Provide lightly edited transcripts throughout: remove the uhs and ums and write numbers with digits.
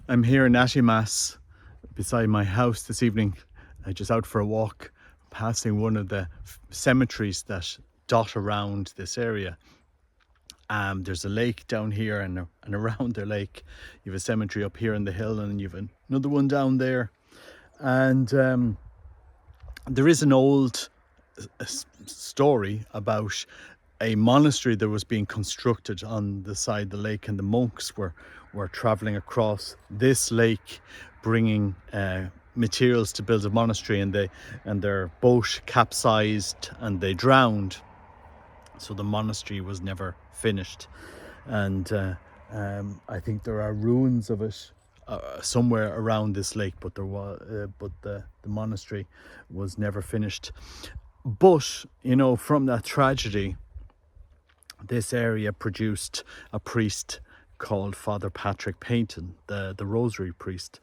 I'm here in Attimas beside my house this evening, just out for a walk, passing one of the cemeteries that dot around this area. There's a lake down here, and around the lake, you have a cemetery up here in the hill, and you have another one down there. And there is an old story about a monastery that was being constructed on the side of the lake, and the monks were traveling across this lake bringing materials to build a monastery, and their boat capsized and they drowned, so the monastery was never finished. And I think there are ruins of it somewhere around this lake, but the monastery was never finished. But from that tragedy, this area produced a priest called Father Patrick Peyton, the Rosary priest.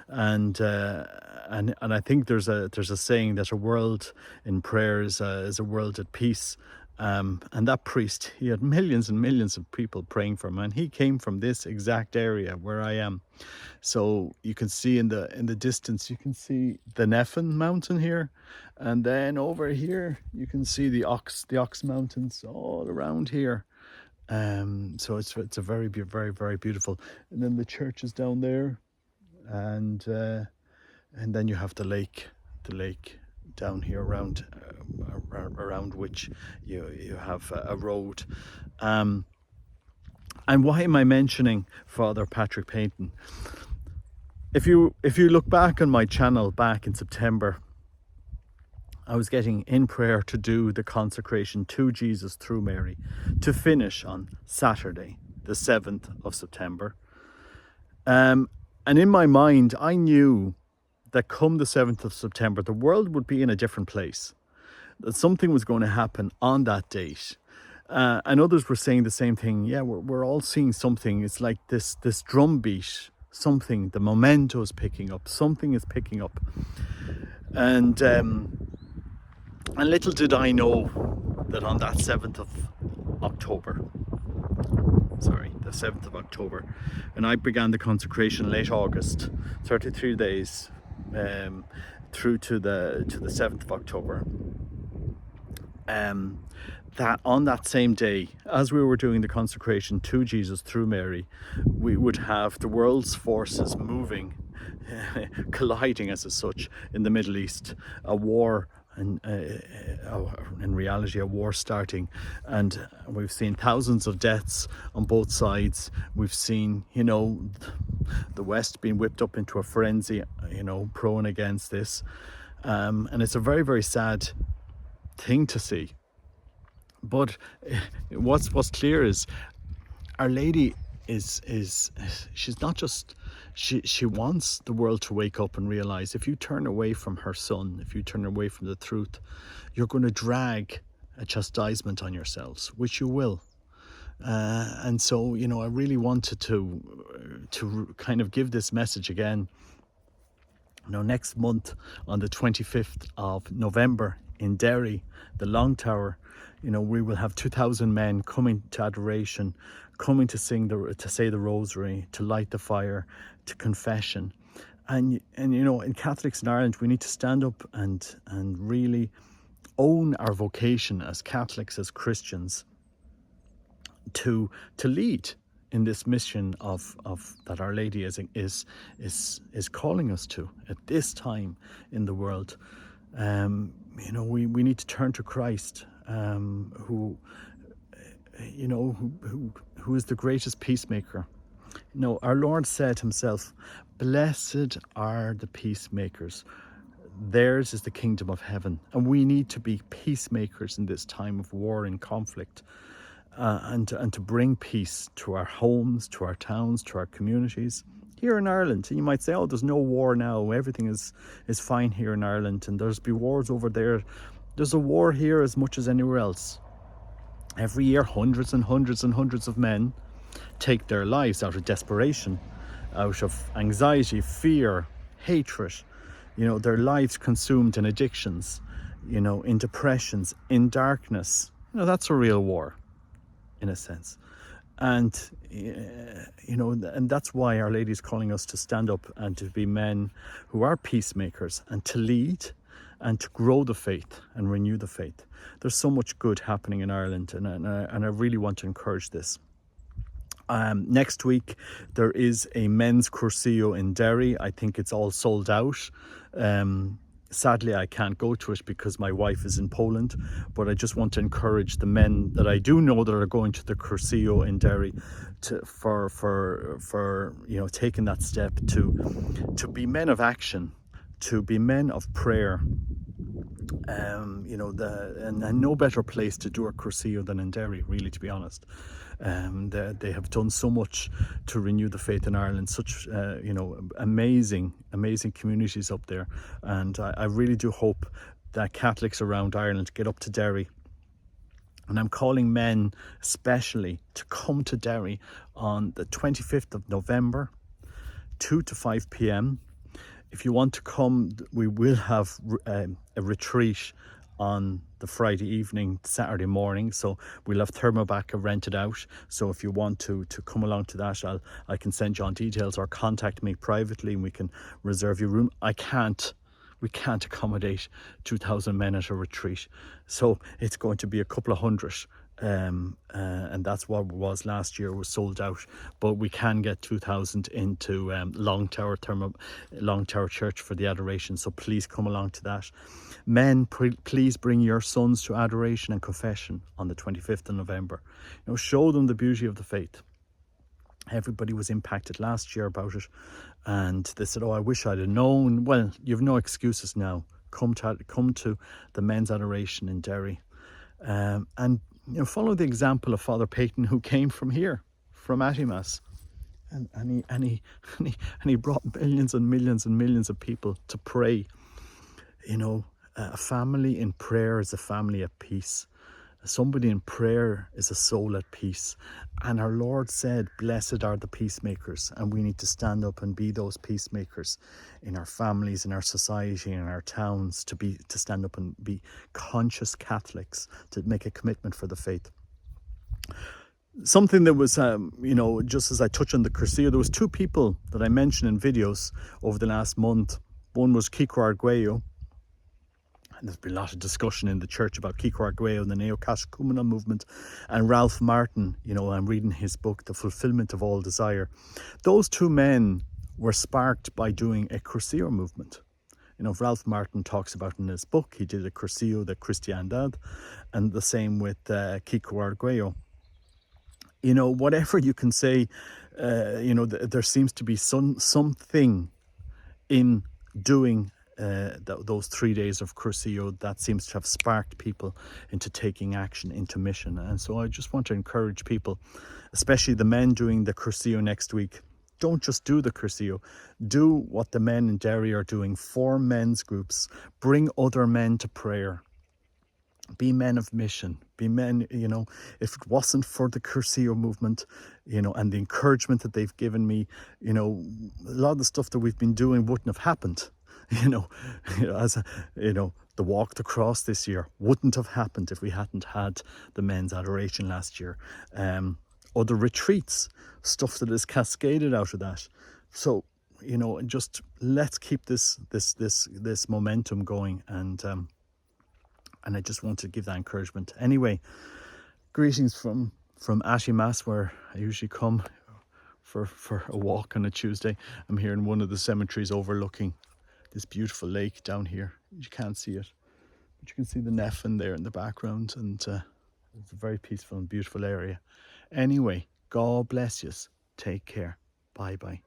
And I think there's a saying that a world in prayer is a world at peace. And that priest, he had millions and millions of people praying for him, and he came from this exact area where I am. So you can see in the distance, you can see the Nephin mountain here, and then over here you can see the Ox Mountains all around here. So it's a very, very, very beautiful. And then the church is down there, and then you have the lake down here around which you have a road. And why am I mentioning Father Patrick Peyton? If you look back on my channel back in September, I was getting in prayer to do the consecration to Jesus through Mary, to finish on Saturday, the 7th of September. And in my mind, I knew that come the 7th of September, the world would be in a different place, that something was going to happen on that date. And others were saying the same thing. Yeah, we're all seeing something. It's like this drumbeat, something, the memento is picking up, something is picking up. And little did I know that on that 7th of October, and I began the consecration late August, 33 days through to the 7th of October. That on that same day, as we were doing the consecration to Jesus through Mary, we would have the world's forces moving, colliding as such in the Middle East, a war, and in reality a war starting. And we've seen thousands of deaths on both sides. We've seen the West being whipped up into a frenzy, pro and against this, and it's a very, very sad thing to see. But what's clear is Our Lady is she's not just, she wants the world to wake up and realize, if you turn away from her Son, if you turn away from the truth, you're going to drag a chastisement on yourselves, which you will. And so, I really wanted to kind of give this message again. Next month on the 25th of November in Derry, the Long Tower, we will have 2,000 men coming to adoration, coming to say the Rosary, to light the fire, to confession. And in Catholics in Ireland, we need to stand up and really own our vocation as Catholics, as Christians, to lead in this mission of that Our Lady is calling us to at this time in the world. We need to turn to Christ, who is the greatest peacemaker. Our Lord said himself, "Blessed are the peacemakers. Theirs is the kingdom of heaven." And we need to be peacemakers in this time of war and conflict, and to bring peace to our homes, to our towns, to our communities. Here in Ireland, you might say, "Oh, there's no war now. Everything is fine here in Ireland, and there's be wars over there." There's a war here as much as anywhere else. Every year, hundreds and hundreds and hundreds of men take their lives out of desperation, out of anxiety, fear, hatred. Their lives consumed in addictions, in depressions, in darkness. That's a real war, in a sense. And and that's why Our Lady is calling us to stand up and to be men who are peacemakers, and to lead and to grow the faith and renew the faith. There's so much good happening in Ireland, and I really want to encourage this. Next week there is a men's Cursillo in Derry. I think it's all sold out. Sadly, I can't go to it because my wife is in Poland, but I just want to encourage the men that I do know that are going to the Cursillo in Derry for taking that step to be men of action, to be men of prayer. And no better place to do a Cursillo than in Derry, really, to be honest. They have done so much to renew the faith in Ireland, such amazing communities up there, and I really do hope that Catholics around Ireland get up to Derry. And I'm calling men especially to come to Derry on the 25th of November, 2 to 5 p.m. If you want to come, we will have a retreat on the Friday evening, Saturday morning. So we'll have Thermobacca rented out. So if you want to come along to that, I can send you on details, or contact me privately and we can reserve your room. We can't accommodate 2,000 men at a retreat. So it's going to be a couple of hundred. And that's what it was last year, was sold out, but we can get 2,000 into Long Tower Church for the adoration, so please come along to that. Men, please bring your sons to adoration and confession on the 25th of November. Show them the beauty of the faith. Everybody was impacted last year about it, and they said, I wish I'd have known. Well, you've no excuses now. Come to the men's adoration in Derry, and follow the example of Father Peyton, who came from here, from Atimas, and he brought millions and millions and millions of people to pray. A family in prayer is a family at peace. Somebody in prayer is a soul at peace. And our Lord said, blessed are the peacemakers. And we need to stand up and be those peacemakers in our families, in our society, in our towns, to stand up and be conscious Catholics, to make a commitment for the faith. Something that was, just as I touch on the Cursillo, there was two people that I mentioned in videos over the last month. One was Kiko Arguello. There's been a lot of discussion in the church about Kiko Arguello and the Neo-Catechumenal movement, and Ralph Martin. I'm reading his book, The Fulfillment of All Desire. Those two men were sparked by doing a Cursillo movement. Ralph Martin talks about in his book, he did a Cursillo de Cristiandad, and the same with Kiko Arguello. Whatever you can say, there seems to be something in doing those 3 days of Cursillo that seems to have sparked people into taking action, into mission. And so I just want to encourage people, especially the men doing the Cursillo next week. Don't just do the Cursillo. Do what the men in Derry are doing. Form men's groups. Bring other men to prayer. Be men of mission. Be men, if it wasn't for the Cursillo movement, and the encouragement that they've given me, a lot of the stuff that we've been doing wouldn't have happened. The walk to cross this year wouldn't have happened if we hadn't had the men's adoration last year. Other retreats, stuff that is cascaded out of that. So, just let's keep this momentum going, and I just want to give that encouragement. Anyway, greetings from Atimas, where I usually come for a walk on a Tuesday. I'm here in one of the cemeteries overlooking this beautiful lake down here. You can't see it, but you can see the Nephin there in the background, and it's a very peaceful and beautiful area. Anyway, God bless you. Take care. Bye bye.